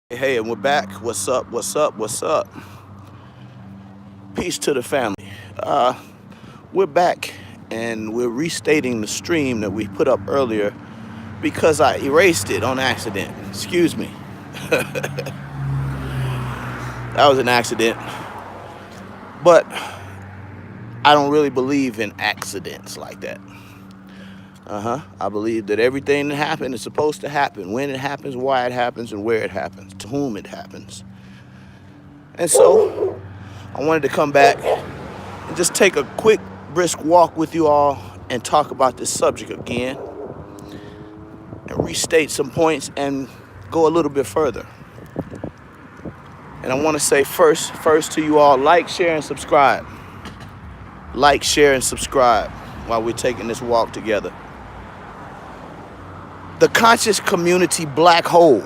Hey, and we're back. What's up? What's up? What's up? Peace to the family. Uh, we're back and we're restating the stream that we put up earlier because I erased it on accident. Excuse me. That was an accident. But I don't really believe in accidents like that. I believe that everything that happens is supposed to happen, when it happens, why it happens, and where it happens, to whom it happens. And so I wanted to come back and just take a quick, brisk walk with you all and talk about this subject again and restate some points and go a little bit further. And I want to say first to you all, like, share, and subscribe. Like, share, and subscribe while we're taking this walk together. The conscious community black hole.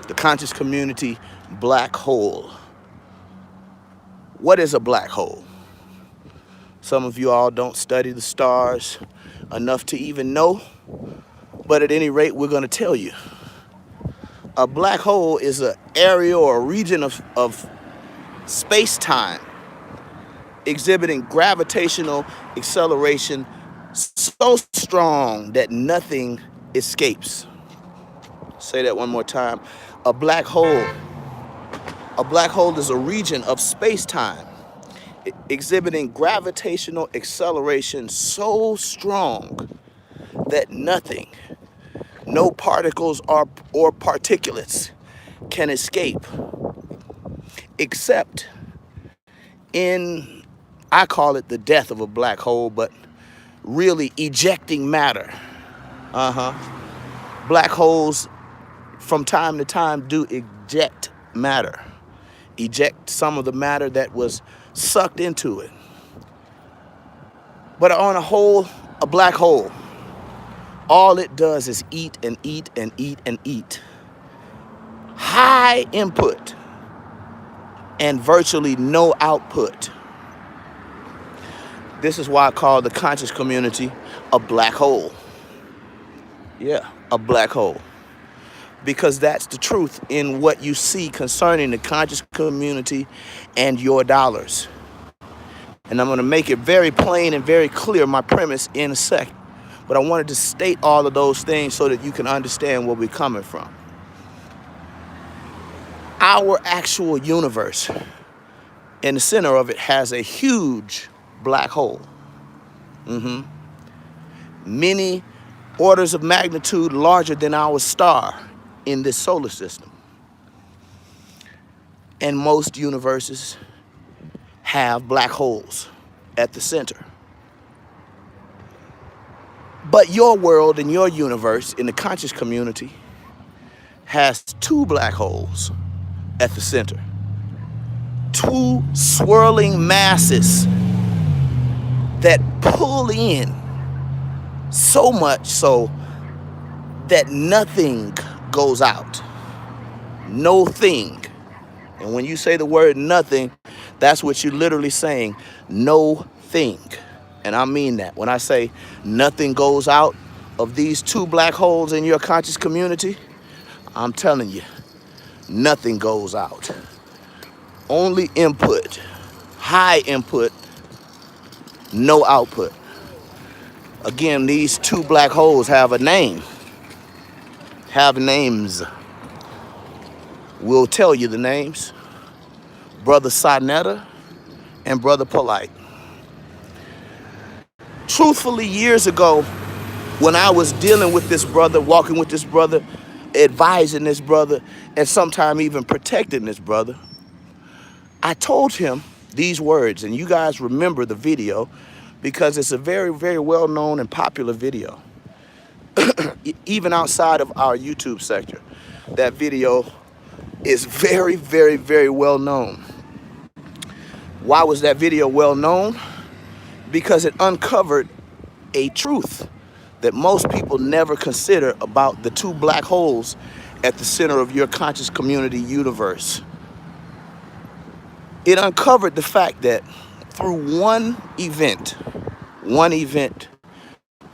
The conscious community black hole. What is a black hole? Some of you all don't study the stars enough to even know, but at any rate, we're going to tell you. A black hole is an area or a region of space-time exhibiting gravitational acceleration so strong that nothing escapes. Say that one more time. A black hole is a region of space-time exhibiting gravitational acceleration so strong that nothing, no particles or particulates can escape, except in, I call it the death of a black hole, but really ejecting matter. Black holes from time to time do eject matter, eject some of the matter that was sucked into it. But on a whole, a black hole, all it does is eat and eat and eat and eat. High input and virtually no output. This is why I call the conscious community a black hole. Yeah, a black hole. Because that's the truth in what you see concerning the conscious community and your dollars. And I'm going to make it very plain and very clear, my premise, in a sec. But I wanted to state all of those things so that you can understand where we're coming from. Our actual universe, in the center of it, has a huge black hole. Many orders of magnitude larger than our star in this solar system. And most universes have black holes at the center. But your world and your universe in the conscious community has two black holes at the center. Two swirling masses that pull in so much so that nothing goes out. No thing. And when you say the word nothing, that's what you're literally saying. No thing. And I mean that. When I say nothing goes out of these two black holes in your conscious community, I'm telling you, nothing goes out. Only input, high input, no output. Again, these two black holes have a name, have names. We'll tell you the names. Brother Sinetta and Brother Polite. Truthfully, years ago, when I was dealing with this brother, walking with this brother, advising this brother, and sometimes even protecting this brother, I told him these words, and you guys remember the video because it's a very, very well-known and popular video. Even outside of our YouTube sector, that video is very, very, very well known. Why was that video well known? Because it uncovered a truth that most people never consider about the two black holes at the center of your conscious community universe. It uncovered the fact that through one event,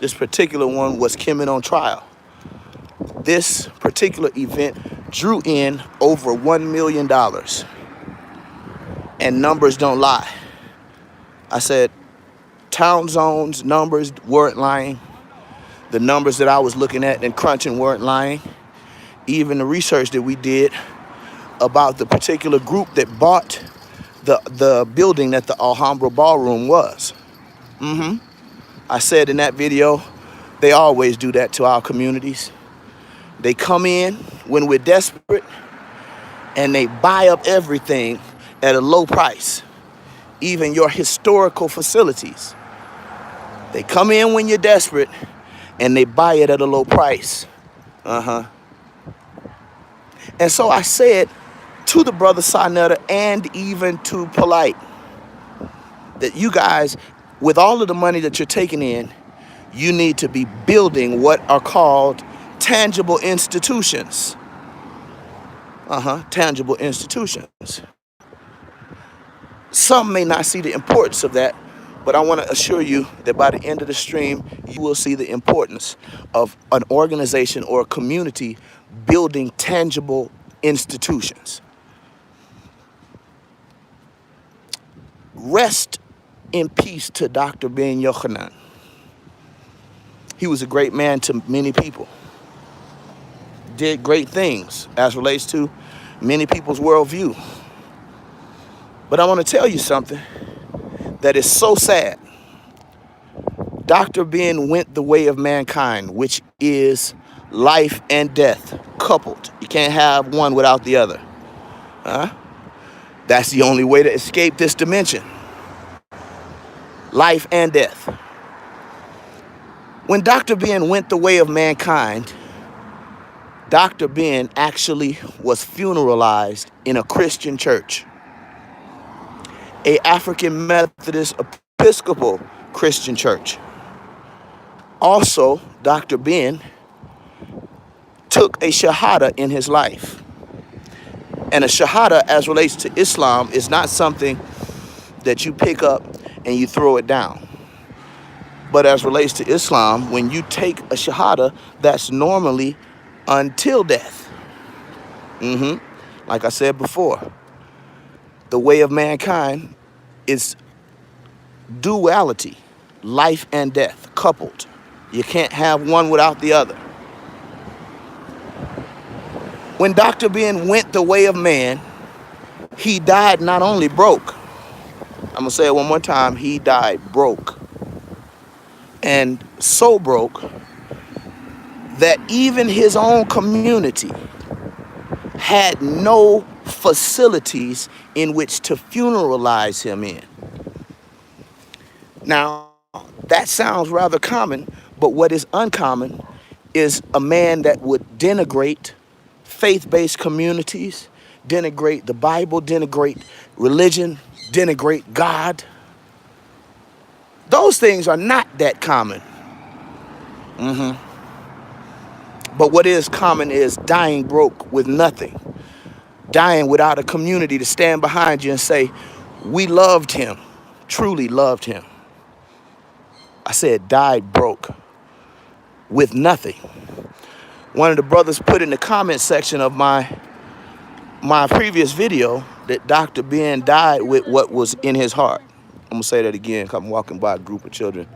this particular one was Kemet on trial. This particular event drew in over $1 million. And numbers don't lie. I said, town zones numbers weren't lying. The numbers that I was looking at and crunching weren't lying. Even the research that we did about the particular group that bought the building that the Alhambra Ballroom was. I said in that video, they always do that to our communities. They come in when we're desperate and they buy up everything at a low price, even your historical facilities. They come in when you're desperate and they buy it at a low price. And so I said to the brother Sarnetta and even to Polite that you guys, with all of the money that you're taking in, you need to be building what are called tangible institutions. Tangible institutions. Some may not see the importance of that, but I want to assure you that by the end of the stream, you will see the importance of an organization or a community building tangible institutions. Rest in peace to Dr. Ben Yochanan. He was a great man to many people. Did great things as relates to many people's worldview. But I want to tell you something that is so sad. Dr. Ben went the way of mankind, which is life and death coupled. You can't have one without the other. That's the only way to escape this dimension. Life and death. When Dr. Ben went the way of mankind, Dr. Ben actually was funeralized in a Christian church, a African Methodist Episcopal Christian church. Also, Dr. Ben took a shahada in his life. And a shahada, as relates to Islam, is not something that you pick up and you throw it down. But as relates to Islam, when you take a shahada, that's normally until death. Like I said before, the way of mankind is duality, life and death coupled. You can't have one without the other. When Dr. Ben went the way of man, he died not only broke. I'm going to say it one more time. He died broke. And so broke that even his own community had no facilities in which to funeralize him in. Now, that sounds rather common, but what is uncommon is a man that would denigrate faith-based communities, denigrate the Bible, denigrate religion, denigrate God. Those things are not that common. But what is common is dying broke with nothing. Dying without a community to stand behind you and say, we loved him, truly loved him. I said died broke with nothing. One of the brothers put in the comment section of my previous video that Dr. Ben died with what was in his heart. I'm going to say that again because I'm walking by a group of children.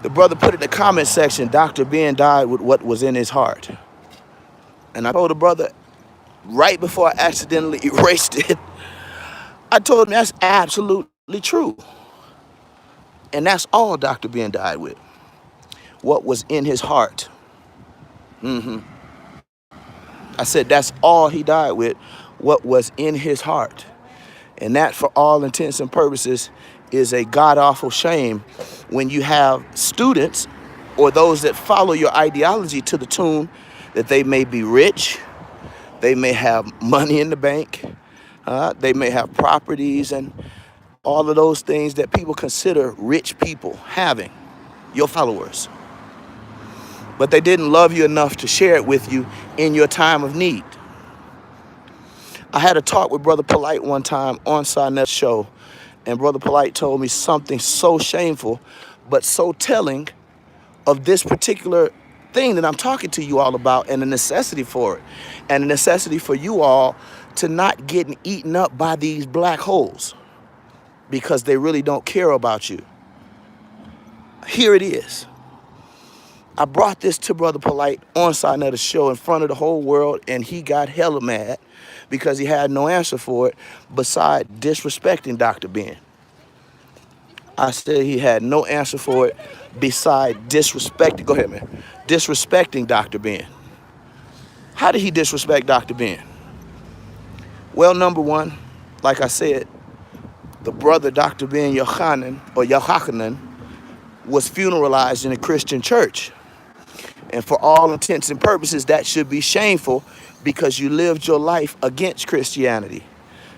The brother put in the comment section, Dr. Ben died with what was in his heart. And I told the brother, right before I accidentally erased it, I told him that's absolutely true. And that's all Dr. Ben died with. What was in his heart. I said that's all he died with, what was in his heart. And that, for all intents and purposes, is a god-awful shame when you have students or those that follow your ideology to the tune that they may be rich, they may have money in the bank, they may have properties and all of those things that people consider rich people having, your followers. But they didn't love you enough to share it with you in your time of need. I had a talk with Brother Polite one time on Sarnetta's show, and Brother Polite told me something so shameful, but so telling of this particular thing that I'm talking to you all about, and the necessity for it, and the necessity for you all to not getting eaten up by these black holes because they really don't care about you. Here it is. I brought this to Brother Polite on side of the show in front of the whole world, and he got hella mad because he had no answer for it beside disrespecting Dr. Ben. I said he had no answer for it beside disrespecting, go ahead, man, disrespecting Dr. Ben. How did he disrespect Dr. Ben? Well, number one, like I said, the brother Dr. Ben Yochanan was funeralized in a Christian church. And for all intents and purposes, that should be shameful because you lived your life against Christianity.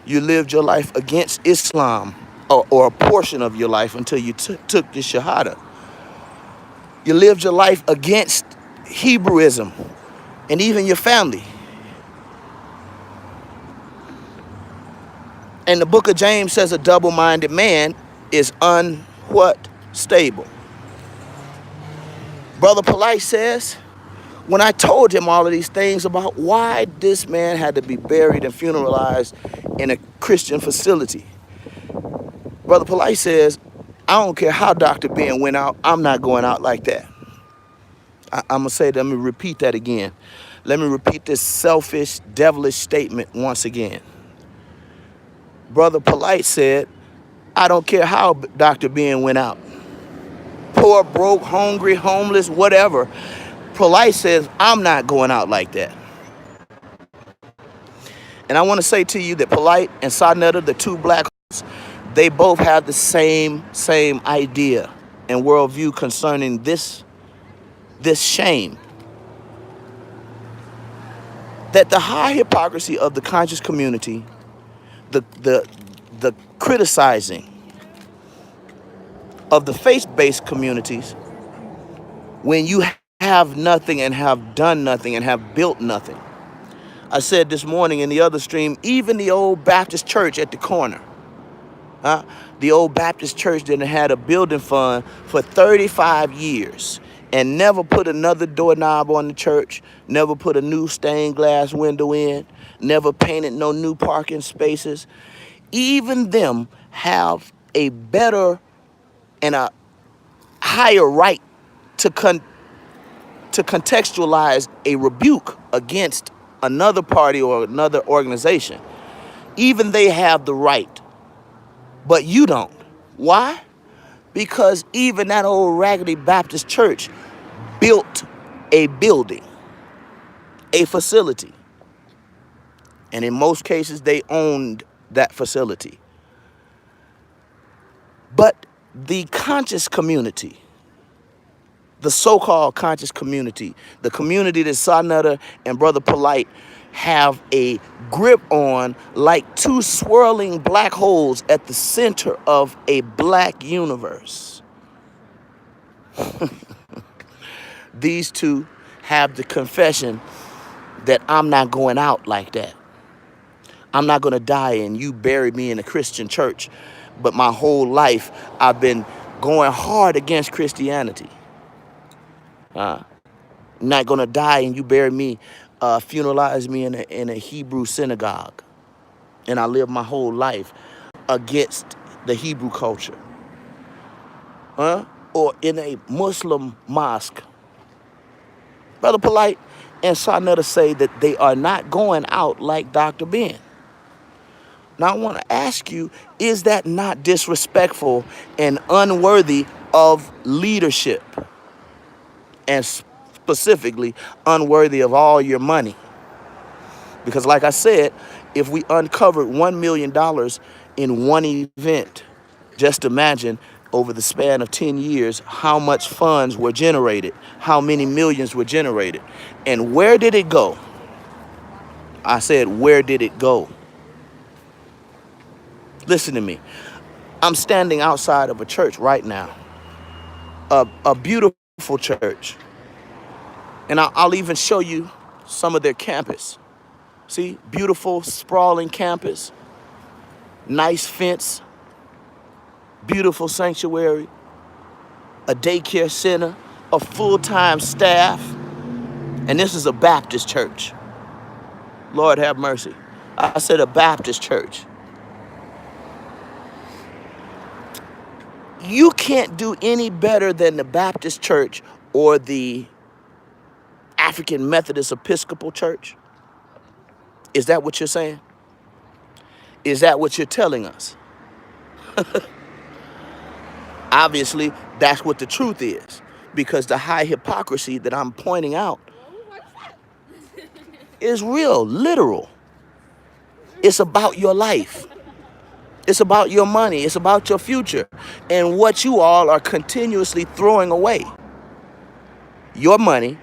You lived your life against Islam, or a portion of your life until you took the Shahada. You lived your life against Hebrewism and even your family. And the book of James says a double-minded man is stable. Brother Polite says, when I told him all of these things about why this man had to be buried and funeralized in a Christian facility, Brother Polite says, I don't care how Dr. Ben went out, I'm not going out like that. I'm going to let me repeat that again. Let me repeat this selfish, devilish statement once again. Brother Polite said, I don't care how Dr. Ben went out. Poor, broke, hungry, homeless, whatever. Polite says, I'm not going out like that. And I want to say to you that Polite and Sadnetta, the two black holes, they both have the same idea and worldview concerning this shame. That the high hypocrisy of the conscious community, the criticizing of the faith-based communities, when you have nothing and have done nothing and have built nothing. I said this morning in the other stream, even the old Baptist church at the corner, the old Baptist church that had a building fund for 35 years and never put another doorknob on the church, never put a new stained glass window in, never painted no new parking spaces. Even them have a better and a higher right to contextualize a rebuke against another party or another organization. Even they have the right, but you don't. Why? Because even that old raggedy Baptist church built a building, a facility. And in most cases, they owned that facility. But the conscious community, the so-called conscious community, the community that Sadnetta and Brother Polite have a grip on like two swirling black holes at the center of a black universe. These two have the confession that I'm not going out like that. I'm not going to die and you bury me in a Christian church. But my whole life, I've been going hard against Christianity. I'm not going to die and you bury me, funeralize me in a Hebrew synagogue. And I live my whole life against the Hebrew culture. Or in a Muslim mosque. Brother Polite and Sadnetta say that they are not going out like Dr. Ben. Now I want to ask you, is that not disrespectful and unworthy of leadership? And specifically, unworthy of all your money? Because like I said, if we uncovered $1 million in one event, just imagine over the span of 10 years, how much funds were generated, how many millions were generated, and where did it go? I said, where did it go? Listen to me. I'm standing outside of a church right now, a beautiful church. And I'll even show you some of their campus. See, beautiful, sprawling campus, nice fence, beautiful sanctuary, a daycare center, a full-time staff. And this is a Baptist church. Lord have mercy. I said a Baptist church. You can't do any better than the Baptist church or the African Methodist Episcopal Church. Is that what you're saying? Is that what you're telling us? Obviously, that's what the truth is, because the high hypocrisy that I'm pointing out is real, literal. It's about your life. It's about your money. It's about your future and what you all are continuously throwing away. Your money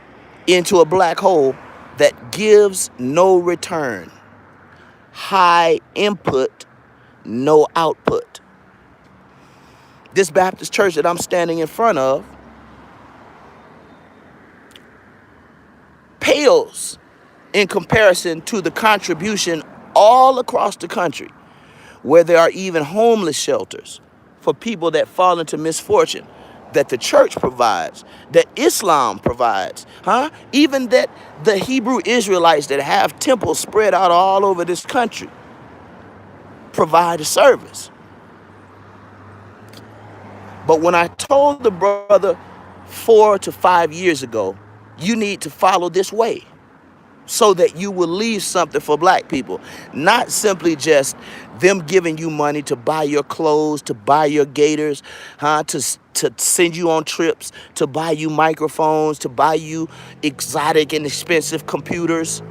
into a black hole that gives no return. High input, no output. This Baptist church that I'm standing in front of pales in comparison to the contribution all across the country, where there are even homeless shelters for people that fall into misfortune, that the church provides, that Islam provides, even that the Hebrew Israelites that have temples spread out all over this country provide a service. But when I told the brother 4 to 5 years ago, you need to follow this way so that you will leave something for black people, not simply just them giving you money to buy your clothes, to buy your gaiters, to send you on trips, to buy you microphones, to buy you exotic and expensive computers.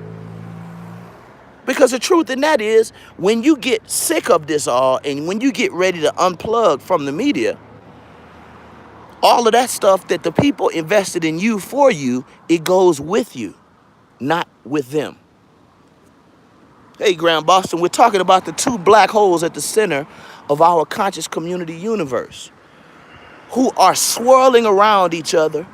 Because the truth in that is, when you get sick of this all and when you get ready to unplug from the media, all of that stuff that the people invested in you for you, it goes with you, not with them. Hey, Grand Boston, we're talking about the two black holes at the center of our conscious community universe who are swirling around each other,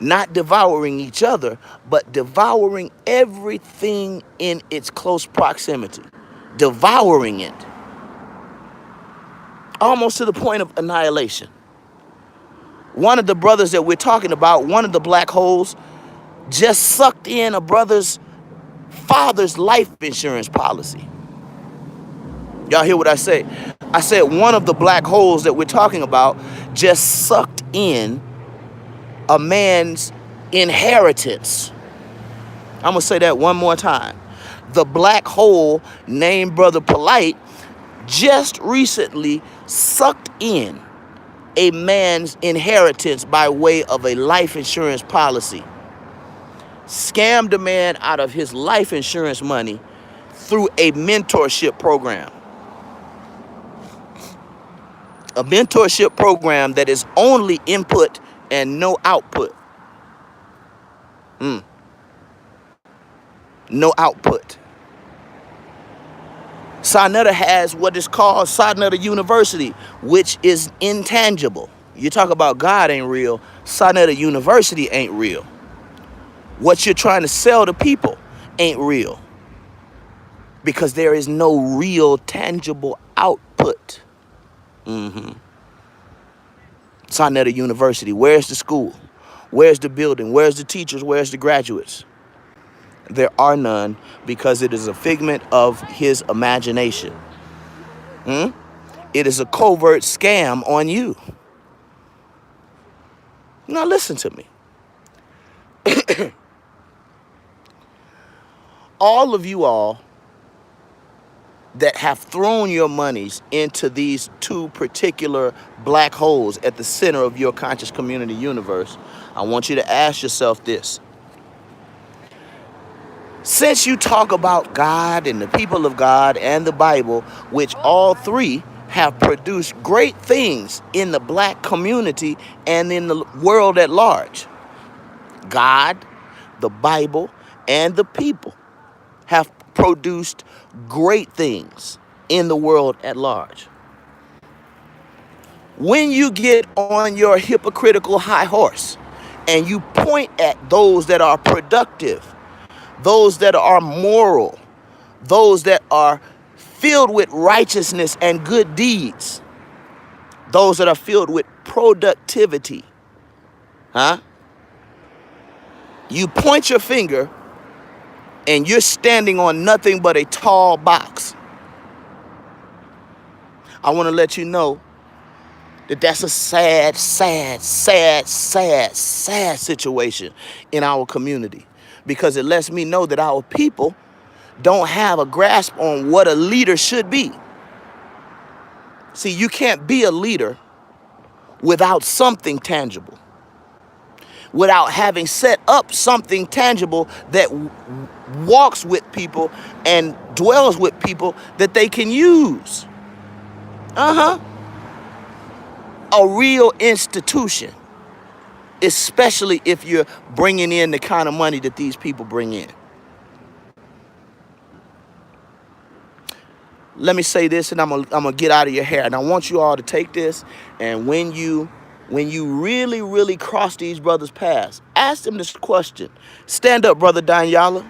not devouring each other, but devouring everything in its close proximity, devouring it, almost to the point of annihilation. One of the brothers that we're talking about, one of the black holes, just sucked in a brother's father's life insurance policy. Y'all hear what I say? I said one of the black holes that we're talking about just sucked in a man's inheritance. I'm gonna say that one more time. The black hole named Brother Polite just recently sucked in a man's inheritance by way of a life insurance policy. Scammed a man out of his life insurance money through a mentorship program. A mentorship program that is only input and no output. No output. Sarnetta has what is called Sarnetta University, which is intangible. You talk about God ain't real, Sarnetta University ain't real. What you're trying to sell to people ain't real, because there is no real tangible output. Sarnetta University, where's the school? Where's the building? Where's the teachers? Where's the graduates? There are none, because it is a figment of his imagination. It is a covert scam on you. Now listen to me. All of you all that have thrown your monies into these two particular black holes at the center of your conscious community universe, I want you to ask yourself this. Since you talk about God and the people of God and the Bible, which all three have produced great things in the black community and in the world at large, God, the Bible, and the people have produced great things in the world at large. When you get on your hypocritical high horse and you point at those that are productive, those that are moral, those that are filled with righteousness and good deeds, those that are filled with productivity, You point your finger and you're standing on nothing but a tall box. I want to let you know that that's a sad, sad, sad, sad, sad situation in our community, because it lets me know that our people don't have a grasp on what a leader should be. See, you can't be a leader without something tangible, without having set up something tangible that walks with people and dwells with people that they can use. A real institution, especially if you're bringing in the kind of money that these people bring in. Let me say this, and I'm gonna get out of your hair. And I want you all to take this, and when you really, really cross these brothers' paths, ask them this question. Stand up, brother Danyala.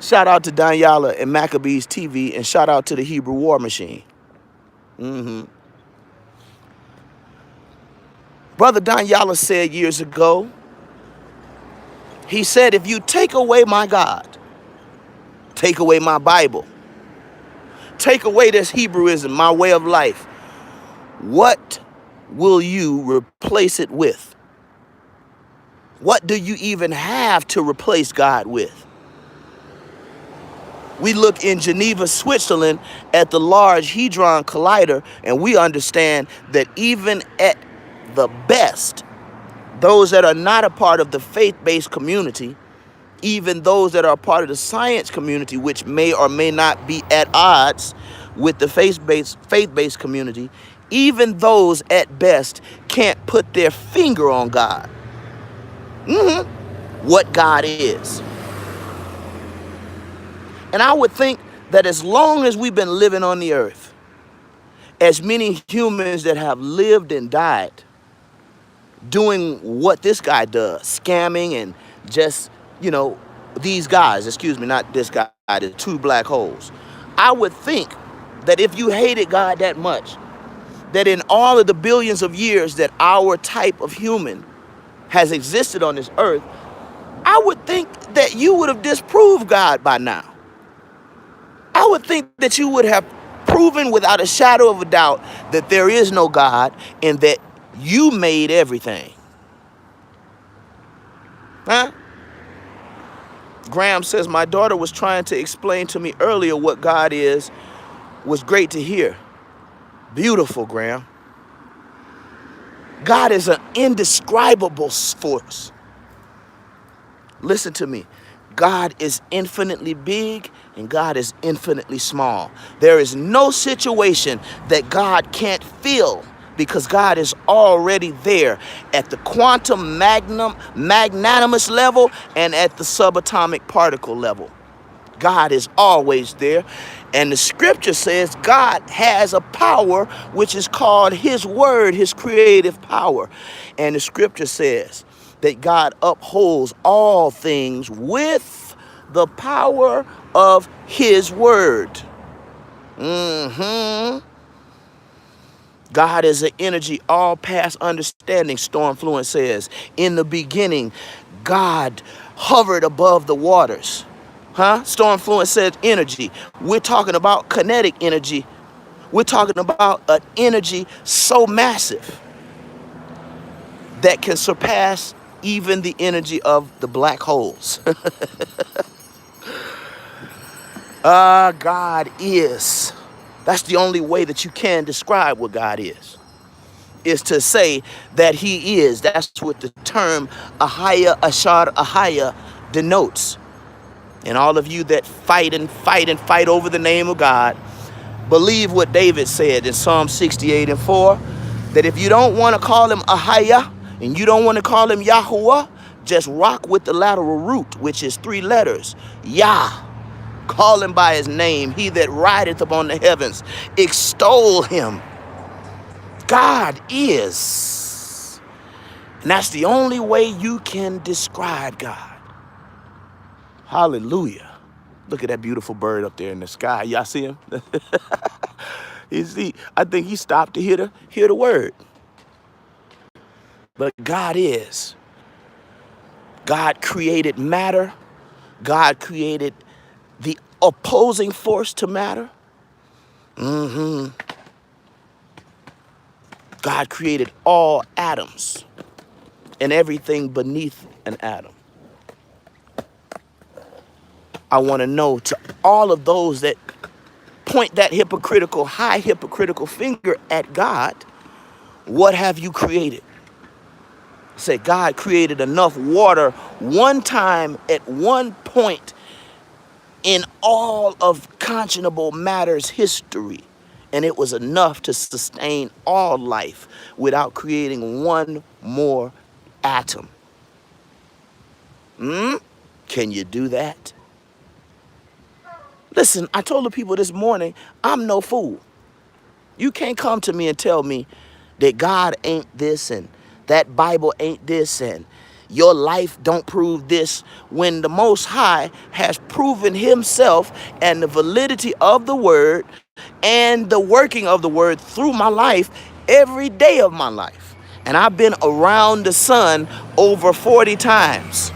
Shout out to Danyala and Maccabees TV, and shout out to the Hebrew War Machine. Brother Danyala said years ago, he said, if you take away my God, take away my Bible, take away this Hebrewism, my way of life, what will you replace it with? What do you even have to replace God with? We look in Geneva, Switzerland at the Large Hadron Collider, and we understand that even at the best, those that are not a part of the faith-based community, even those that are a part of the science community, which may or may not be at odds with the faith-based community, even those at best can't put their finger on God. What God is. And I would think that as long as we've been living on the earth, as many humans that have lived and died doing what this guy does, scamming and just, these guys, excuse me, not this guy, the two black holes. I would think that if you hated God that much, that in all of the billions of years that our type of human has existed on this earth, I would think that you would have disproved God by now. I would think that you would have proven without a shadow of a doubt that there is no God and that you made everything. Graham says, my daughter was trying to explain to me earlier what God is. Was great to hear. Beautiful, Graham. God is an indescribable force. Listen to me. God is infinitely big and God is infinitely small. There is no situation that God can't fill, because God is already there at the quantum magnanimous level and at the subatomic particle level. God is always there. And the scripture says God has a power which is called his word, his creative power. And the scripture says that God upholds all things with the power of his word. God is an energy all past understanding, Stormfluence says. In the beginning, God hovered above the waters. Stormfluence says energy. We're talking about kinetic energy. We're talking about an energy so massive that can surpass even the energy of the black holes. God is. That's the only way that you can describe what God is to say that he is. That's what the term Ahaya, Ashar, Ahaya denotes. And all of you that fight over the name of God, believe what David said in Psalm 68:4, that if you don't want to call him Ahaya and you don't want to call him Yahuwah, just rock with the lateral root, which is 3 letters, Yah. Call him by his name. He that rideth upon the heavens, extol him. God is. And that's the only way you can describe God. Hallelujah. Look at that beautiful bird up there in the sky. Y'all see him? I think he stopped to hear the word. But God is. God created matter. God created the opposing force to matter. God created all atoms and everything beneath an atom. I want to know, to all of those that point that high hypocritical finger at God, what have you created? Say, God created enough water one time at one point in all of conscionable matter's history, and it was enough to sustain all life without creating one more atom. Can you do that? Listen, I told the people this morning, I'm no fool. You can't come to me and tell me that God ain't this and that Bible ain't this and your life don't prove this, when the Most High has proven himself and the validity of the word and the working of the word through my life every day of my life. And I've been around the sun over 40 times.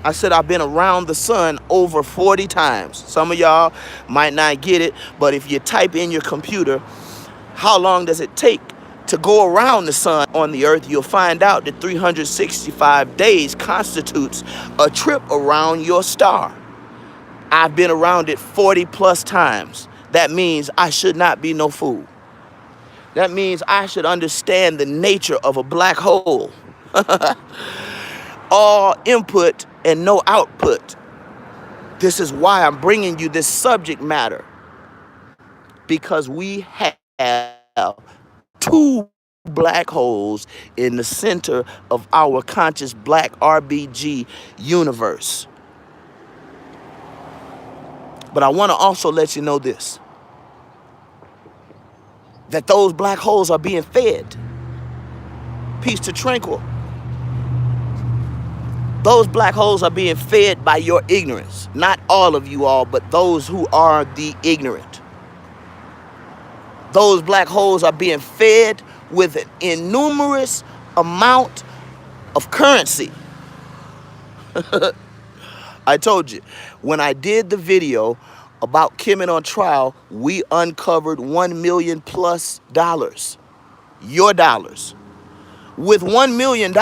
I said I've been around the sun over 40 times. Some of y'all might not get it, but if you type in your computer, how long does it take to go around the sun on the earth, you'll find out that 365 days constitutes a trip around your star. I've been around it 40 plus times. That means I should not be no fool. That means I should understand the nature of a black hole. All input and no output. This is why I'm bringing you this subject matter, because we have two black holes in the center of our conscious black RBG universe. But I want to also let you know this, that those black holes are being fed. Peace to Tranquil. Those black holes are being fed by your ignorance. Not all of you all, but those who are the ignorant. Those black holes are being fed with an innumerous amount of currency. I told you, when I did the video about Kemet on trial, we uncovered $1 million plus dollars. Your dollars. With $1 million,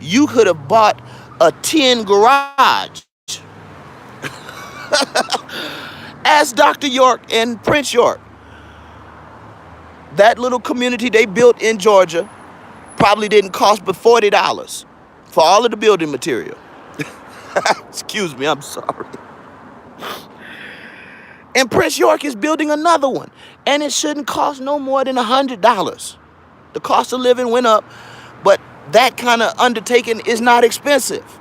you could have bought a 10 garage. Ask Dr. York and Prince York. That little community they built in Georgia probably didn't cost but $40 for all of the building material. Excuse me, I'm sorry. And Prince York is building another one, and it shouldn't cost no more than $100. The cost of living went up, but that kind of undertaking is not expensive.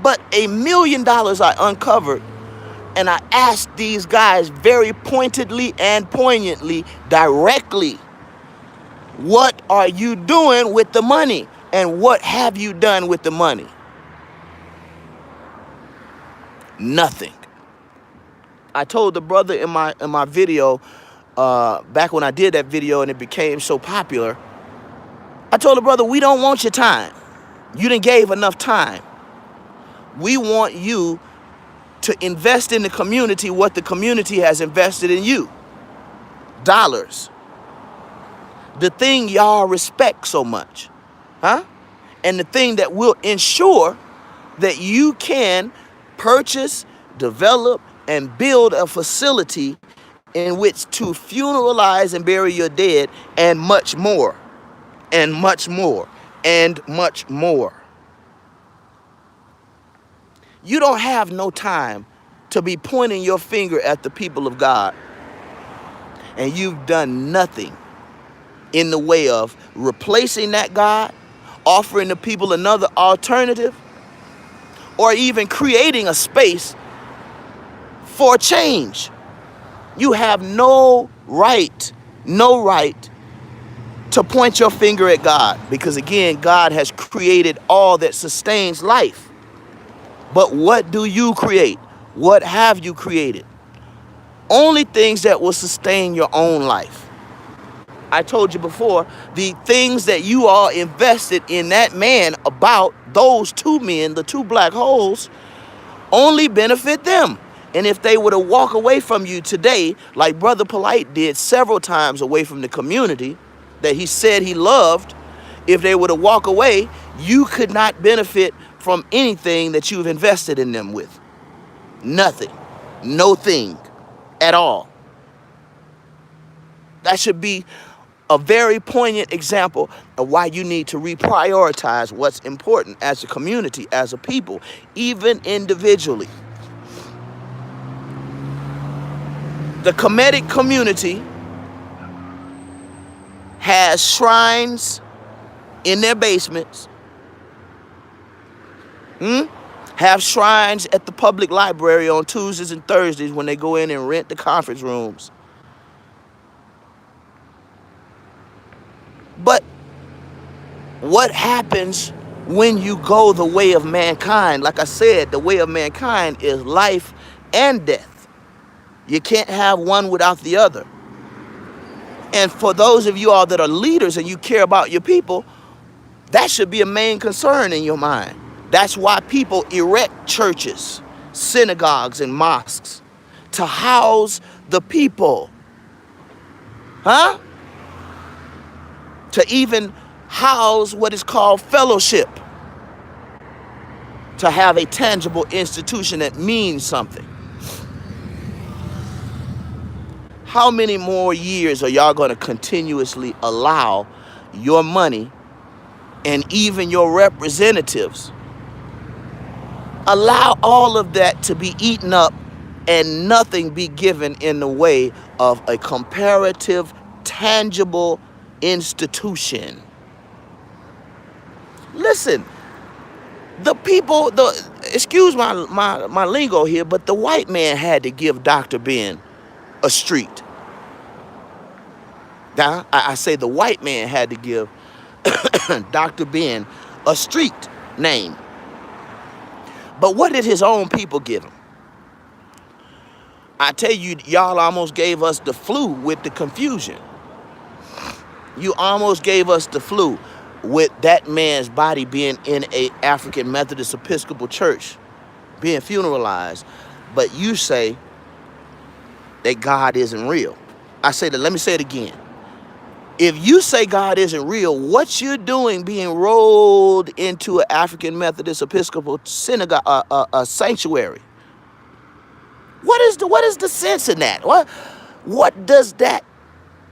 But $1 million I uncovered, and I asked these guys very pointedly and poignantly, directly, what are you doing with the money? And what have you done with the money? Nothing. I told the brother in my video, back when I did that video and it became so popular, I told the brother, we don't want your time. You done gave enough time. We want you to invest in the community what the community has invested in you. Dollars. The thing y'all respect so much. Huh? And the thing that will ensure that you can purchase, develop, and build a facility in which to funeralize and bury your dead, and much more, and much more, and much more. You don't have no time to be pointing your finger at the people of God, and you've done nothing in the way of replacing that God, offering the people another alternative, or even creating a space for change. You have no right to point your finger at God, because again, God has created all that sustains life. But what do you create? What have you created? Only things that will sustain your own life. I told you before, the things that you are invested in that man about, those two men, the two black holes, only benefit them. And if they were to walk away from you today, like Brother Polite did several times away from the community that he said he loved, if they were to walk away, you could not benefit from anything that you've invested in them with. Nothing. No thing at all. That should be a very poignant example of why you need to reprioritize what's important as a community, as a people, even individually. The Kemetic community has shrines in their basements, have shrines at the public library on Tuesdays and Thursdays when they go in and rent the conference rooms. But what happens when you go the way of mankind? Like I said, the way of mankind is life and death. You can't have one without the other. And for those of you all that are leaders and you care about your people, that should be a main concern in your mind. That's why people erect churches, synagogues, and mosques to house the people. Huh? To even house what is called fellowship. To have a tangible institution that means something. How many more years are y'all going to continuously allow your money and even your representatives, allow all of that to be eaten up and nothing be given in the way of a comparative, tangible institution? Listen, the people, excuse my lingo here, but the white man had to give Dr. Ben a street. Now, I say the white man had to give Dr. Ben a street name. But what did his own people give him? I tell you, y'all almost gave us the flu with the confusion. You almost gave us the flu with that man's body being in a African Methodist Episcopal church, being funeralized. But you say that God isn't real. I say that, let me say it again. If you say God isn't real, what you're doing being rolled into an African Methodist Episcopal synagogue, a sanctuary, what is the sense in that? What does that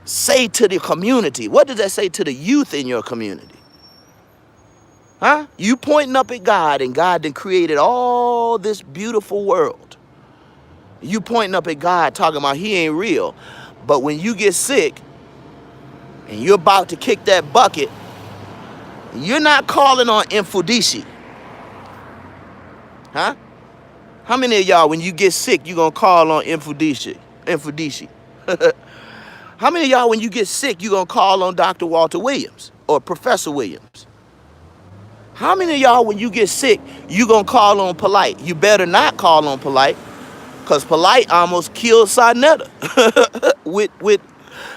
say to the community? What does that say to the youth in your community? Huh? You pointing up at God, and God then created all this beautiful world. You pointing up at God talking about he ain't real. But when you get sick and you're about to kick that bucket, you're not calling on Mfudishi. Huh? How many of y'all, when you get sick, you're going to call on Mfudishi? How many of y'all, when you get sick, you're going to call on Dr. Walter Williams or Professor Williams? How many of y'all, when you get sick, you're going to call on Polite? You better not call on Polite, because Polite almost killed Sonetta with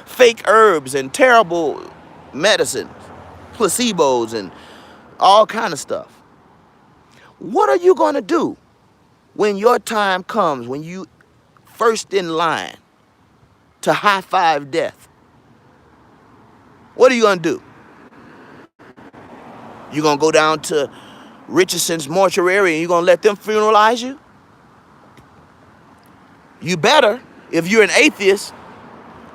fake herbs and terrible medicine, placebos and all kind of stuff. What are you going to do when your time comes, when you first in line to high-five death? What are you going to do? You going to go down to Richardson's mortuary and you going to let them funeralize you? You better, if you're an atheist,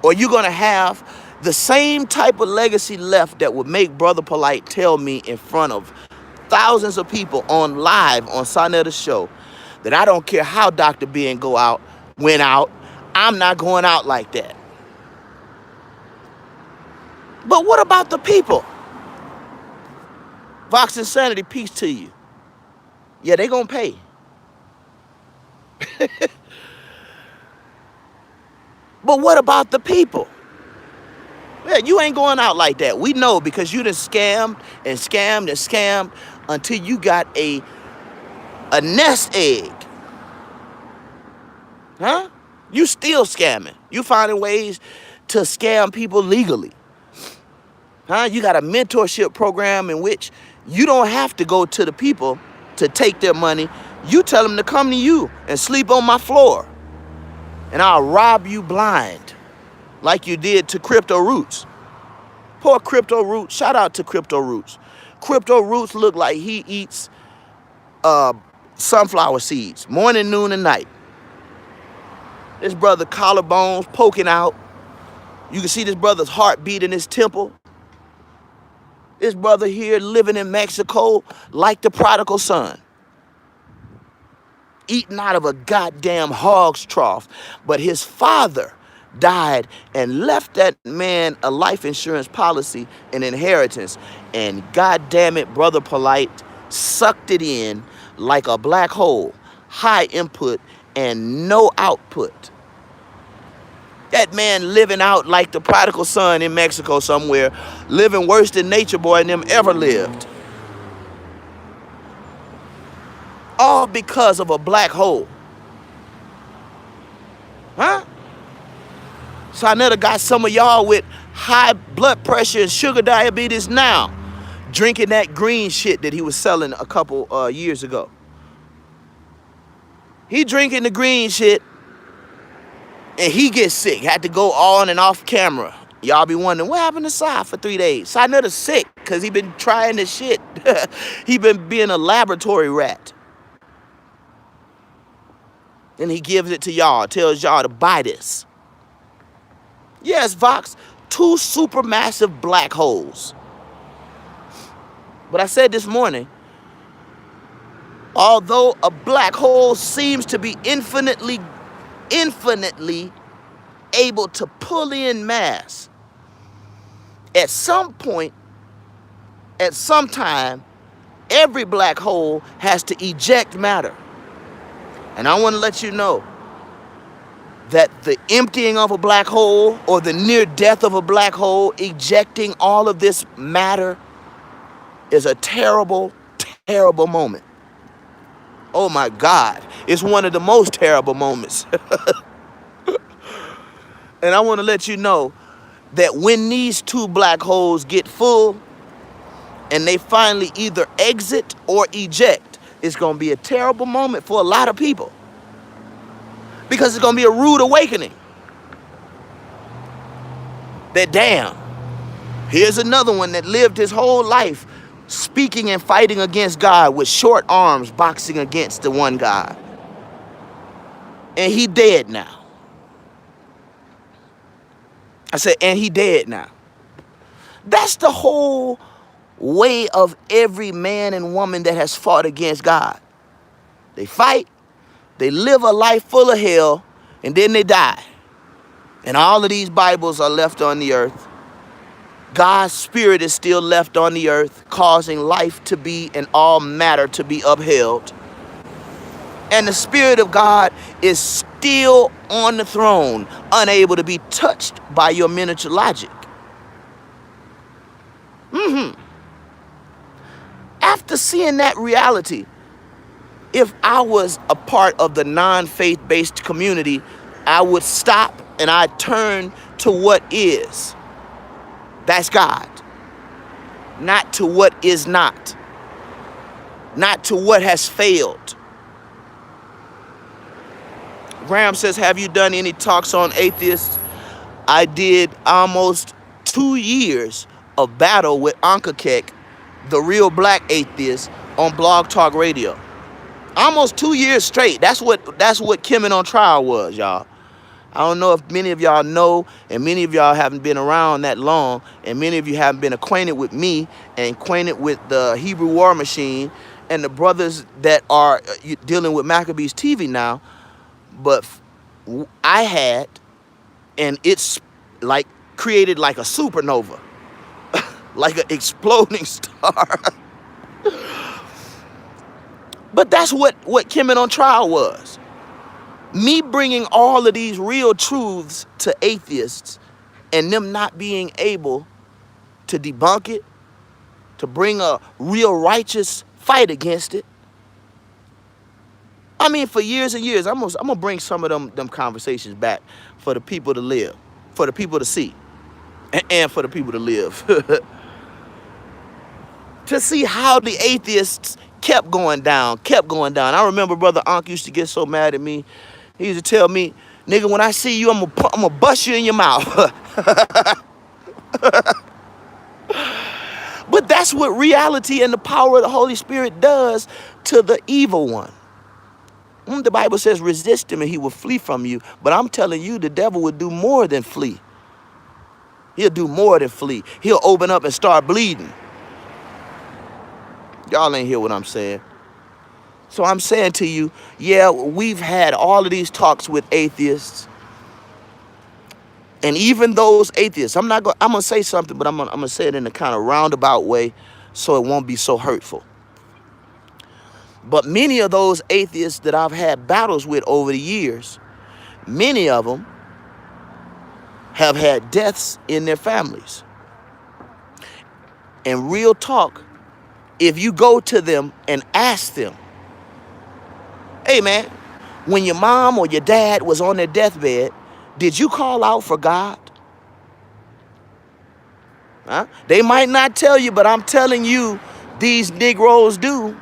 or you're going to have the same type of legacy left that would make Brother Polite tell me in front of thousands of people on live on Sonetta's show that I don't care how Dr. Ben went out, I'm not going out like that. But what about the people? Vox Insanity, peace to you. Yeah, they gonna pay. But what about the people? Yeah, you ain't going out like that. We know, because you done scammed and scammed and scammed until you got a nest egg. Huh? You still scamming. You finding ways to scam people legally. Huh? You got a mentorship program in which you don't have to go to the people to take their money. You tell them to come to you and sleep on my floor. And I'll rob you blind like you did to Crypto Roots. Poor Crypto Roots. Shout out to Crypto Roots. Crypto Roots look like he eats sunflower seeds morning, noon, and night. This brother collarbones poking out. You can see this brother's heartbeat in his temple. This brother here living in Mexico like the prodigal son. Eating out of a goddamn hog's trough. But his father died and left that man a life insurance policy, an inheritance. And goddamn it, Brother Polite sucked it in like a black hole. High input and no output. That man living out like the prodigal son in Mexico somewhere, living worse than Nature Boy and them ever lived. All because of a black hole. Huh? So I never got some of y'all with high blood pressure and sugar diabetes now, drinking that green shit that he was selling a couple years ago. He drinking the green shit, and he gets sick. Had to go on and off camera. Y'all be wondering, what happened to Sai for 3 days? Sai Nutter sick, because he been trying this shit. He been being a laboratory rat. And he gives it to y'all, tells y'all to buy this. Yes, Vox, 2 supermassive black holes. But I said this morning, although a black hole seems to be infinitely able to pull in mass, at some point, at some time, every black hole has to eject matter. And I want to let you know that the emptying of a black hole or the near death of a black hole, ejecting all of this matter, is a terrible, terrible moment. Oh my God, it's one of the most terrible moments. And I want to let you know that when these 2 black holes get full and they finally either exit or eject, it's going to be a terrible moment for a lot of people. Because it's going to be a rude awakening. That damn, here's another one that lived his whole life speaking and fighting against God with short arms, boxing against the one God. And he dead now. I said, and he dead now. That's the whole way of every man and woman that has fought against God. They fight, they live a life full of hell, and then they die. And all of these Bibles are left on the earth. God's spirit is still left on the earth, causing life to be and all matter to be upheld. And the Spirit of God is still on the throne, unable to be touched by your miniature logic. After seeing that reality, if I was a part of the non-faith-based community, I would stop and I'd turn to what is. That's God. Not to what is not. Not to what has failed. Graham says, have you done any talks on atheists? I did almost 2 years of battle with Ankakek, the real black atheist, on Blog Talk Radio. Almost 2 years straight. That's what Kim on Trial was, y'all. I don't know if many of y'all know, and many of y'all haven't been around that long, and many of you haven't been acquainted with me and acquainted with the Hebrew War Machine and the brothers that are dealing with Maccabees TV now. But I had, and it's like created like a supernova, like an exploding star. But that's what Kim on Trial was. Me bringing all of these real truths to atheists and them not being able to debunk it, to bring a real righteous fight against it. I mean, for years and years, I'm gonna bring some of them conversations back for the people to live, for the people to see. and for the people to live. To see how the atheists kept going down, kept going down. I remember Brother Ankh used to get so mad at me. He used to tell me, nigga, when I see you, I'm gonna bust you in your mouth. But that's what reality and the power of the Holy Spirit does to the evil one. The Bible says resist him and he will flee from you. But I'm telling you, the devil will do more than flee. He'll do more than flee. He'll open up and start bleeding. Y'all ain't hear what I'm saying. So I'm saying to you, yeah, we've had all of these talks with atheists. And even those atheists, I'm gonna say something, but I'm gonna say it in a kind of roundabout way so it won't be so hurtful. But many of those atheists that I've had battles with over the years, many of them have had deaths in their families. And real talk, if you go to them and ask them, hey man, when your mom or your dad was on their deathbed, did you call out for God? Huh? They might not tell you, but I'm telling you, these Negroes do.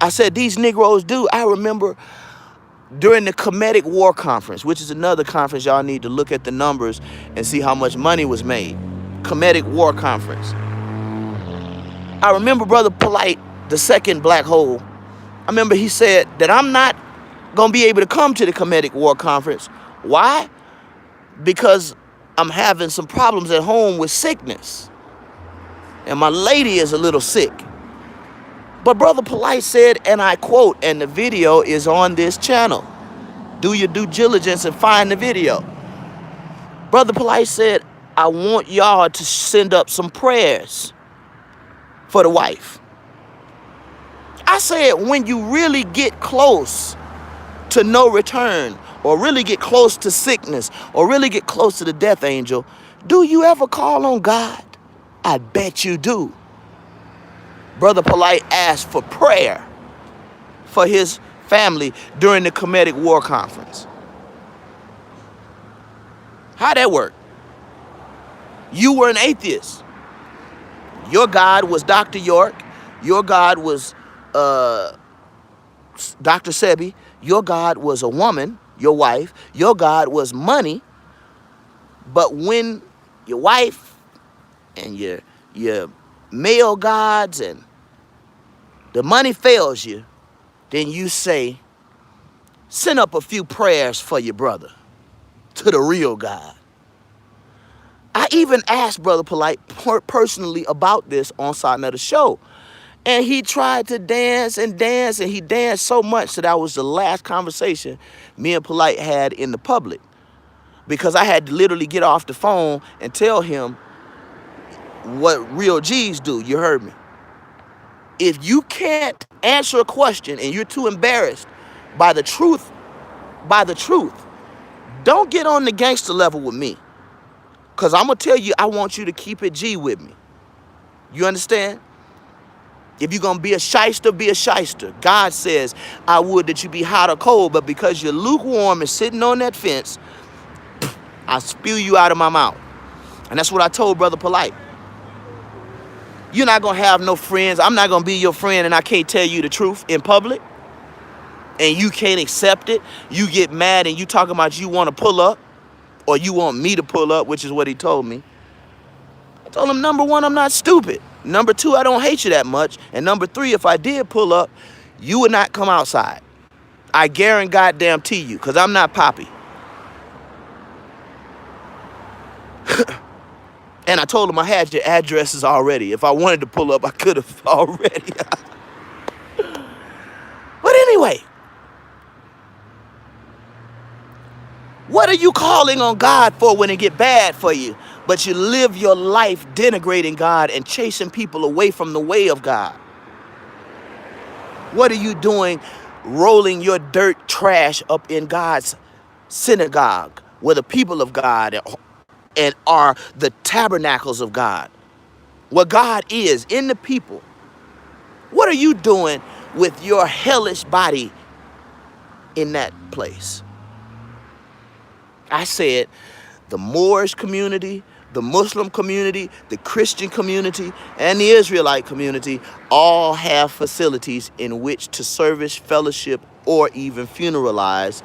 I said these Negroes do. I remember during the Comedic War Conference, which is another conference, y'all need to look at the numbers and see how much money was made. Comedic War Conference. I remember Brother Polite, the second black hole, I remember he said that I'm not going to be able to come to the Comedic War Conference. Why? Because I'm having some problems at home with sickness. And my lady is a little sick. But Brother Polite said, and I quote, and the video is on this channel. Do your due diligence and find the video. Brother Polite said, I want y'all to send up some prayers for the wife. I said, when you really get close to no return, or really get close to sickness, or really get close to the death angel, do you ever call on God? I bet you do. Brother Polite asked for prayer for his family during the Comedic War Conference. How'd that work? You were an atheist. Your God was Dr. York. Your God was Dr. Sebi. Your God was a woman, your wife. Your God was money. But when your wife and your male gods and the money fails you, then you say, send up a few prayers for your brother to the real God. I even asked Brother Polite personally about this on Side of the Show. And he tried to dance, and he danced so much that was the last conversation me and Polite had in the public. Because I had to literally get off the phone and tell him what real G's do. You heard me. If you can't answer a question and you're too embarrassed by the truth, don't get on the gangster level with me. Because I'm going to tell you, I want you to keep it G with me. You understand? If you're going to be a shyster, be a shyster. God says, I would that you be hot or cold, but because you're lukewarm and sitting on that fence, I spew you out of my mouth. And that's what I told Brother Polite. You're not going to have no friends. I'm not going to be your friend and I can't tell you the truth in public. And you can't accept it. You get mad and you talking about you want to pull up or you want me to pull up, which is what he told me. I told him, number one, I'm not stupid. Number two, I don't hate you that much. And number three, if I did pull up, you would not come outside. I guarantee you, because I'm not Poppy. And I told him I had your addresses already. If I wanted to pull up, I could have already. But anyway, what are you calling on God for when it get bad for you? But you live your life denigrating God and chasing people away from the way of God. What are you doing rolling your dirt trash up in God's synagogue where the people of God and are the tabernacles of God, where God is in the people? What are you doing with your hellish body in that place? I said, the Moorish community, the Muslim community, the Christian community, and the Israelite community all have facilities in which to service, fellowship, or even funeralize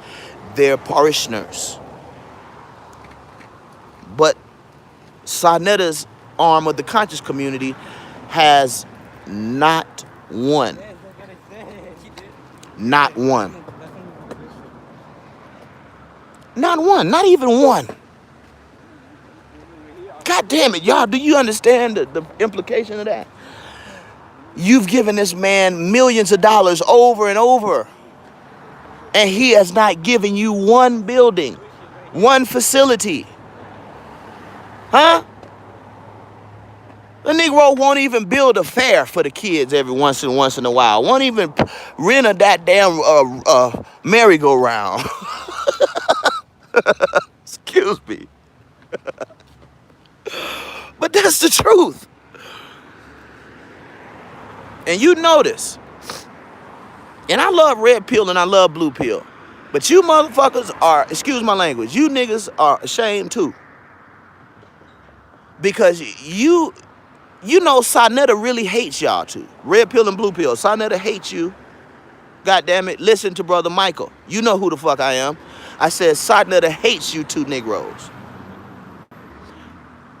their parishioners. But Sa-Neter's arm of the conscious community has not one. Not one. Not one. Not even one. God damn it, y'all. Do you understand the implication of that? You've given this man millions of dollars over and over, and he has not given you one building, one facility. Huh? The Negro won't even build a fair for the kids every once in a while. Won't even rent a goddamn merry-go-round. Excuse me. But that's the truth. And you notice, and I love red pill and I love blue pill, but you motherfuckers are, excuse my language, you niggas are ashamed too. Because you know Sa-Neter really hates y'all too. Red pill and blue pill. Sa-Neter hates you. God damn it. Listen to Brother Michael. You know who the fuck I am. I said Sa-Neter hates you two Negroes.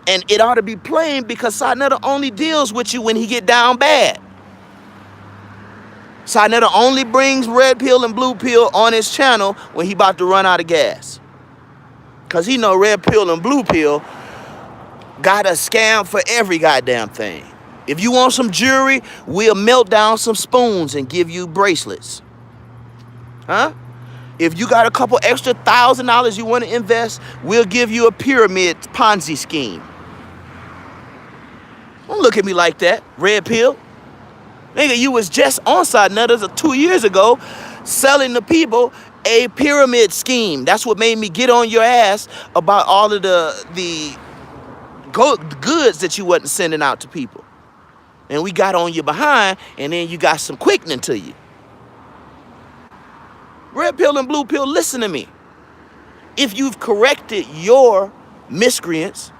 And it ought to be plain because Sa-Neter only deals with you when he get down bad. Sa-Neter only brings red pill and blue pill on his channel when he about to run out of gas. Because he know red pill and blue pill got a scam for every goddamn thing. If you want some jewelry, we'll melt down some spoons and give you bracelets. Huh? If you got a couple extra $1,000 you want to invest, we'll give you a pyramid Ponzi scheme. Don't look at me like that, red pill. Nigga, you was just on Sa-Neter 2 years ago selling the people a pyramid scheme. That's what made me get on your ass about all of the goods that you wasn't sending out to people. And we got on you behind, and then you got some quickening to you. Red pill and blue pill, listen to me. If you've corrected your miscreants,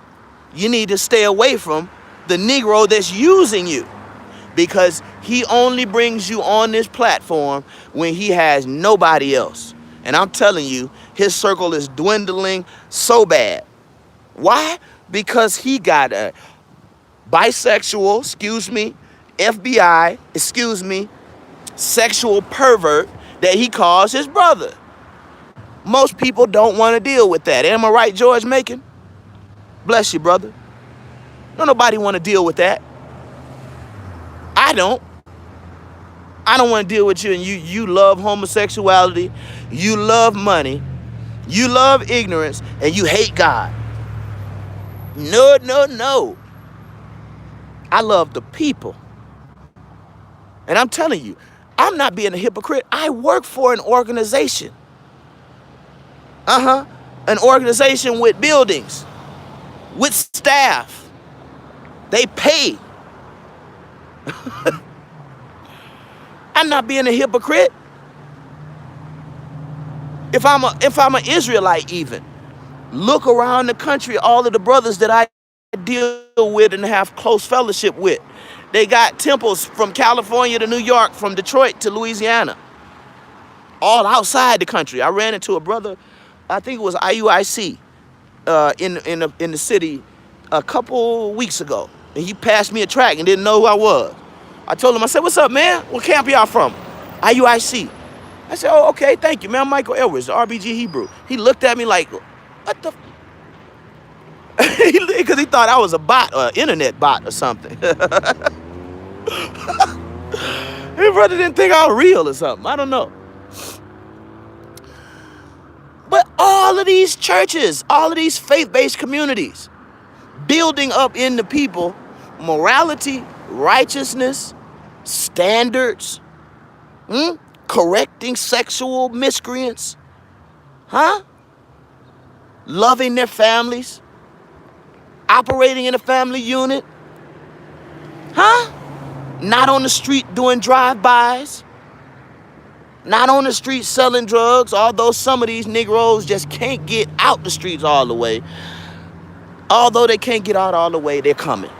you need to stay away from the Negro that's using you, because he only brings you on this platform when he has nobody else. And I'm telling you, his circle is dwindling so bad. Why? Because he got a bisexual, FBI, sexual pervert that he calls his brother. Most people don't want to deal with that. Am I right, George Macon? Bless you, brother. Don't nobody want to deal with that. I don't. I don't want to deal with you, and you love homosexuality, you love money, you love ignorance, and you hate God. No, no, no. I love the people. And I'm telling you, I'm not being a hypocrite. I work for an organization. An organization with buildings, with staff. They pay. I'm not being a hypocrite. If I'm an Israelite even, look around the country, all of the brothers that I deal with and have close fellowship with. They got temples from California to New York, from Detroit to Louisiana, all outside the country. I ran into a brother, I think it was IUIC, in the city a couple weeks ago. And he passed me a track and didn't know who I was. I told him, I said, what's up, man? What camp y'all from? IUIC. I said, oh, okay, thank you, man. I'm Michael Edwards, the RBG Hebrew. He looked at me like, what the? Because he thought I was a bot, or an internet bot or something. His brother didn't think I was real or something. I don't know. But all of these churches, all of these faith-based communities, building up in the people morality, righteousness, standards, correcting sexual miscreants, loving their families, operating in a family unit, not on the street doing drive-bys, not on the street selling drugs, although some of these Negroes just can't get out the streets all the way. Although they can't get out all the way, they're coming.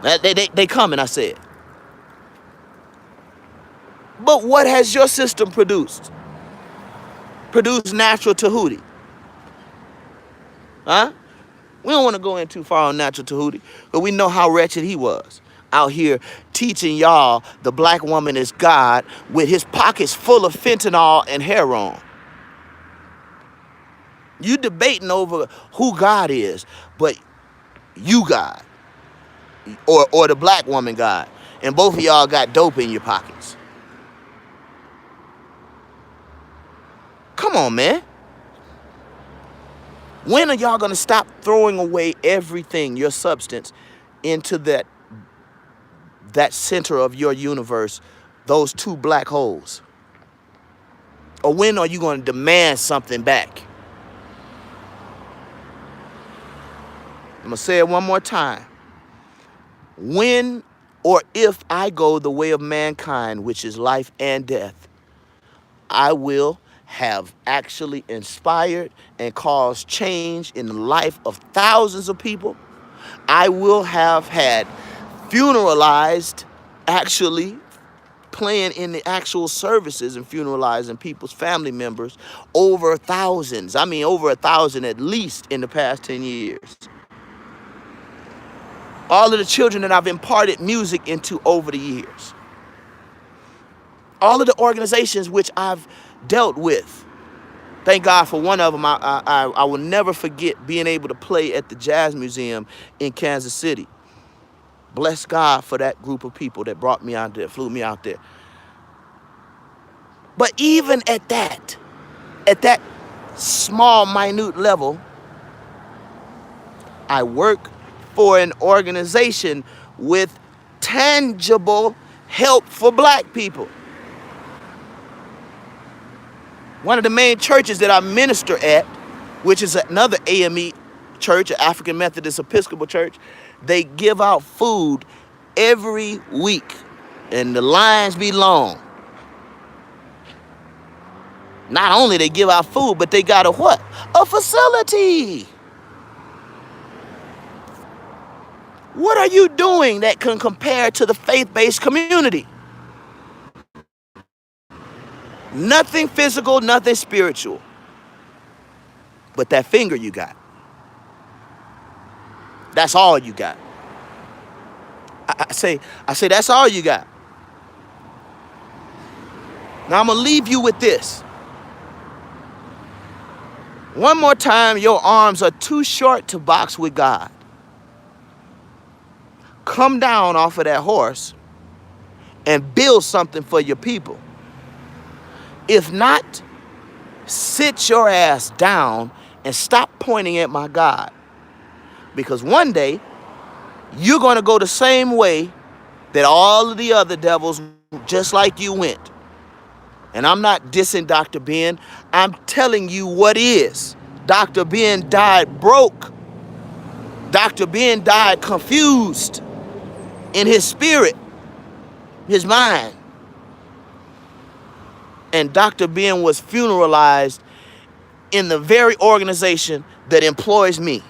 They coming, I said. But what has your system produced? Produced natural Tahuti. Huh? We don't want to go in too far on natural Tahuti, but we know how wretched he was. Out here teaching y'all the black woman is God with his pockets full of fentanyl and heroin. You debating over who God is, but you God. Or the black woman God. And both of y'all got dope in your pockets. Come on, man. When are y'all going to stop throwing away everything, your substance, into that center of your universe, those two black holes? Or when are you going to demand something back? I'm going to say it one more time. When or if I go the way of mankind, which is life and death, I will have actually inspired and caused change in the life of thousands of people. I will have had funeralized, actually playing in the actual services and funeralizing people's family members over thousands. I mean, over 1,000 at least in the past 10 years. All of the children that I've imparted music into over the years. All of the organizations which I've dealt with. Thank God for one of them. I will never forget being able to play at the Jazz Museum in Kansas City. Bless God for that group of people that brought me out there, flew me out there. But even at that small, minute level, I work for an organization with tangible help for black people. One of the main churches that I minister at, which is another AME church, an African Methodist Episcopal church, they give out food every week, and the lines be long. Not only they give out food, but they got a what? A facility. What are you doing that can compare to the faith-based community? Nothing physical, nothing spiritual. But that finger you got. That's all you got. I say that's all you got. Now I'm going to leave you with this. One more time, your arms are too short to box with God. Come down off of that horse and build something for your people. If not, sit your ass down and stop pointing at my God. Because one day, you're going to go the same way that all of the other devils just like you went. And I'm not dissing Dr. Ben. I'm telling you what is. Dr. Ben died broke. Dr. Ben died confused in his spirit, his mind. And Dr. Ben was funeralized in the very organization that employs me.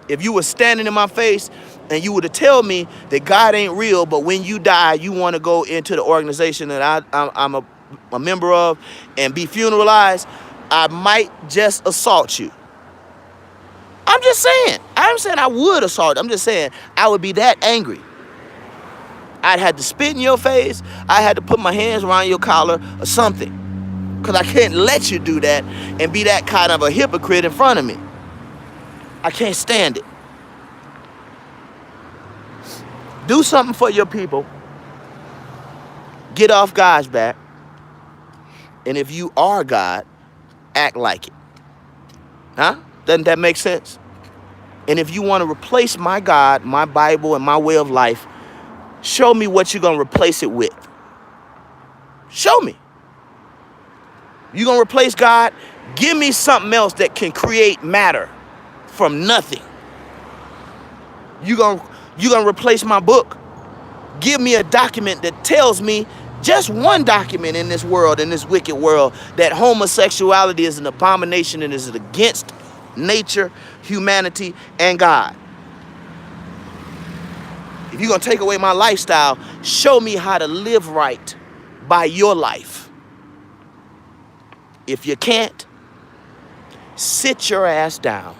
If you were standing in my face and you were to tell me that God ain't real, but when you die, you want to go into the organization that I'm a member of and be funeralized, I might just assault you. I'm just saying. I'm saying I would assault. I'm just saying I would be that angry. I'd have to spit in your face. I had to put my hands around your collar or something. Because I can't let you do that and be that kind of a hypocrite in front of me. I can't stand it. Do something for your people. Get off God's back. And if you are God, act like it. Huh? Doesn't that make sense? And if you want to replace my God, my Bible, and my way of life, show me what you're going to replace it with. Show me. You're going to replace God? Give me something else that can create matter from nothing. You're going to replace my book? Give me a document that tells me Just one document in this world, in this wicked world, that homosexuality is an abomination and is against nature, humanity, and God. If you're going to take away my lifestyle, show me how to live right by your life. If you can't, sit your ass down.